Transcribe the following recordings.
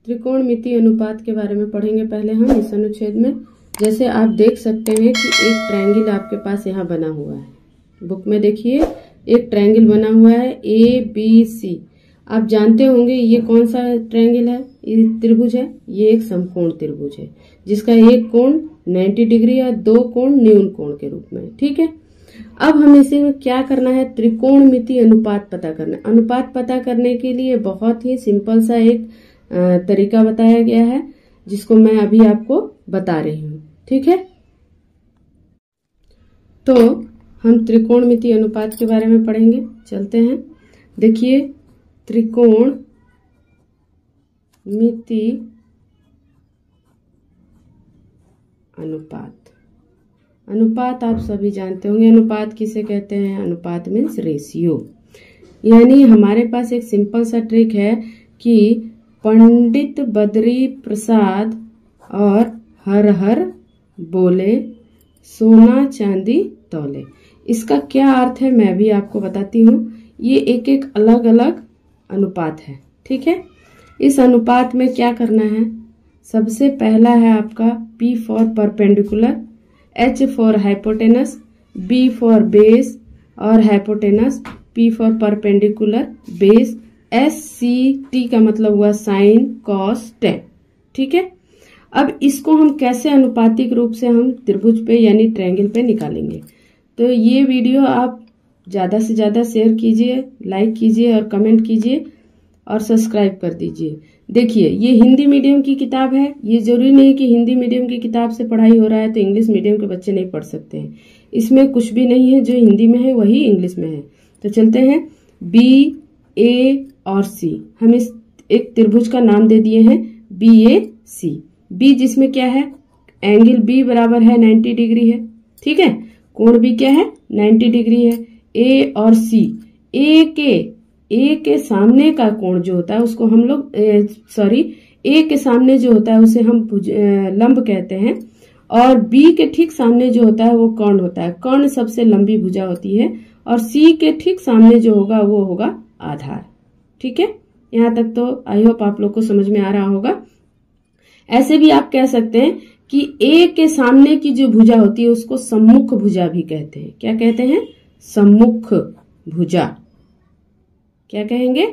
त्रिकोणमिति अनुपात के बारे में पढ़ेंगे पहले हम इस अनुच्छेद में। जैसे आप देख सकते हैं कि एक ट्रायंगल आपके पास यहाँ बना हुआ है, बुक में देखिए एक ट्रायंगल बना हुआ है ABC। आप जानते होंगे ये कौन सा ट्रायंगल है, ये त्रिभुज है, ये एक समकोण त्रिभुज है जिसका एक कोण 90 डिग्री और दो कोण न्यून कोण के रूप में। ठीक है, अब हमें इसे में क्या करना है, त्रिकोणमिति अनुपात पता करना है। अनुपात पता करने के लिए बहुत ही सिंपल सा एक तरीका बताया गया है जिसको मैं अभी आपको बता रही हूँ। ठीक है, तो हम त्रिकोणमिति अनुपात के बारे में पढ़ेंगे। चलते हैं, देखिए त्रिकोणमिति अनुपात। अनुपात आप सभी जानते होंगे, अनुपात किसे कहते हैं, अनुपात मीन्स रेशियो। यानी हमारे पास एक सिंपल सा ट्रिक है कि पंडित बद्री प्रसाद और हर हर बोले सोना चांदी तौले। इसका क्या अर्थ है मैं भी आपको बताती हूँ। ये एक एक अलग अलग अनुपात है। ठीक है, इस अनुपात में क्या करना है, सबसे पहला है आपका P for perpendicular, H for hypotenuse, B for base और hypotenuse, P for perpendicular base, SCT का मतलब हुआ साइन कॉस टेन। ठीक है, अब इसको हम कैसे अनुपातिक रूप से हम त्रिभुज पे यानी ट्रायंगल पे निकालेंगे। तो ये वीडियो आप ज्यादा से ज्यादा शेयर कीजिए, लाइक कीजिए और कमेंट कीजिए और सब्सक्राइब कर दीजिए। देखिए ये हिंदी मीडियम की किताब है, ये जरूरी नहीं कि हिंदी मीडियम की किताब से पढ़ाई हो रहा है तो इंग्लिश मीडियम के बच्चे नहीं पढ़ सकते हैं। इसमें कुछ भी नहीं है, जो हिंदी में है वही इंग्लिश में है। तो चलते हैं, BA और C, हम इस एक त्रिभुज का नाम दे दिए हैं BAC। B जिसमें क्या है, एंगल B बराबर है 90 डिग्री है। ठीक है, कोण B क्या है 90 डिग्री है। A और C, A के सामने का कोण जो होता है उसको हम लोग A के सामने जो होता है उसे हम लंब कहते हैं, और B के ठीक सामने जो होता है वो कर्ण होता है। कर्ण सबसे लंबी भुजा होती है और C के ठीक सामने जो होगा वो होगा आधार। ठीक है, यहाँ तक तो आई होप आप लोग को समझ में आ रहा होगा। ऐसे भी आप कह सकते हैं कि A के सामने की जो भुजा होती है उसको सम्मुख भुजा भी कहते हैं। क्या कहते हैं, सम्मुख भुजा। क्या कहेंगे,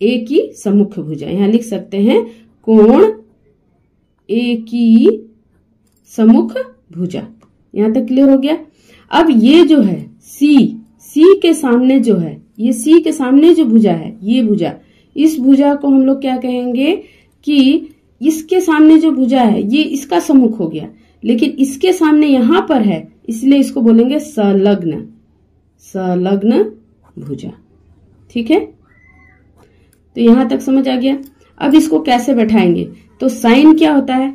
A की सम्मुख भुजा। यहाँ लिख सकते हैं कोण A की सम्मुख भुजा। यहाँ तक क्लियर हो गया। अब ये जो है C के सामने जो है, ये C के सामने जो भुजा है, ये भुजा, इस भुजा को हम लोग क्या कहेंगे कि इसके सामने जो भुजा है ये इसका सम्मुख हो गया, लेकिन इसके सामने यहां पर है इसलिए इसको बोलेंगे संलग्न भुजा। ठीक है, तो यहां तक समझ आ गया। अब इसको कैसे बैठाएंगे, तो साइन क्या होता है,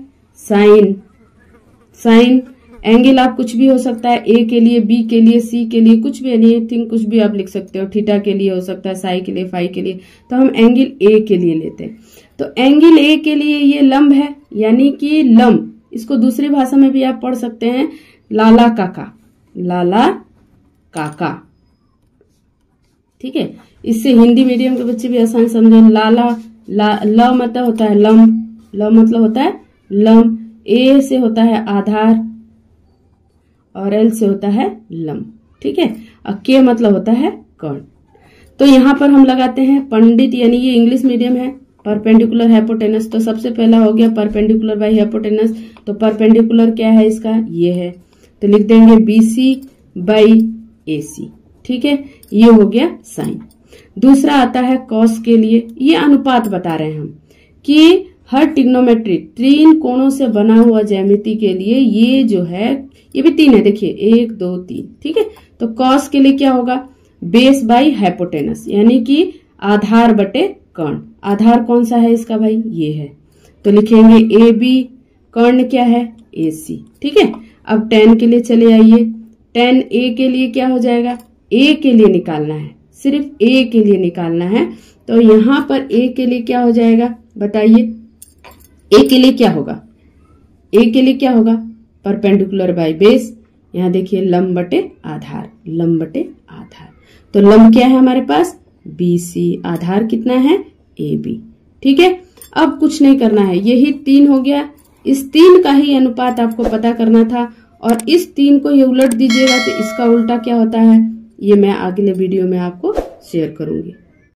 साइन एंगल आप कुछ भी हो सकता है, A के लिए, B के लिए, C के लिए, कुछ भी एनीथिंग कुछ भी आप लिख सकते हो। थीटा के लिए हो सकता है, साई के लिए, फाई के लिए। तो हम एंगल A के लिए लेते हैं। तो एंगल A के लिए ये लंब है, यानी कि लंब, इसको दूसरी भाषा में भी आप पढ़ सकते हैं लाला काका। ठीक है, इससे हिंदी मीडियम के बच्चे भी आसान समझे। ल मतलब होता है लंब, ल मतलब होता है लंब, A से होता है आधार और L से होता है लंब। ठीक है, और K मतलब होता है कर्ण। तो यहाँ पर हम लगाते हैं पंडित, यानी ये इंग्लिश मीडियम है, परपेंडिकुलर हाइपोटेनस। तो सबसे पहला हो गया परपेंडिकुलर बाई हाइपोटेनस। तो परपेंडिकुलर क्या है इसका, ये है, तो लिख देंगे BC बाई AC। ठीक है, ये हो गया साइन। दूसरा आता है कॉस के लिए। ये अनुपात बता रहे हैं हम कि हर ट्रिग्नोमेट्री, तीन कोणों से बना हुआ ज्यामिति के लिए ये जो है, ये भी तीन है, देखिए 1 2 3। ठीक है, तो कॉस के लिए क्या होगा, बेस बाई हाइपोटेनस, यानी कि आधार बटे कर्ण। आधार कौन सा है इसका भाई, ये है, तो लिखेंगे AB, कर्ण क्या है AC। ठीक है, अब tan के लिए चले आइए। tan A के लिए क्या हो जाएगा, A के लिए निकालना है, सिर्फ A के लिए निकालना है। तो यहां पर A के लिए क्या हो जाएगा बताइए, A के लिए क्या होगा, A के लिए क्या होगा, परपेंडिकुलर बाई बेस। यहाँ देखिए लंब बटे आधार, तो लंब क्या है हमारे पास BC, आधार कितना है AB। ठीक है, अब कुछ नहीं करना है, यही 3 हो गया, इस 3 का ही अनुपात आपको पता करना था और इस 3 को ये उलट दीजिएगा तो इसका उल्टा क्या होता है ये मैं अगले वीडियो में आपको शेयर करूंगी।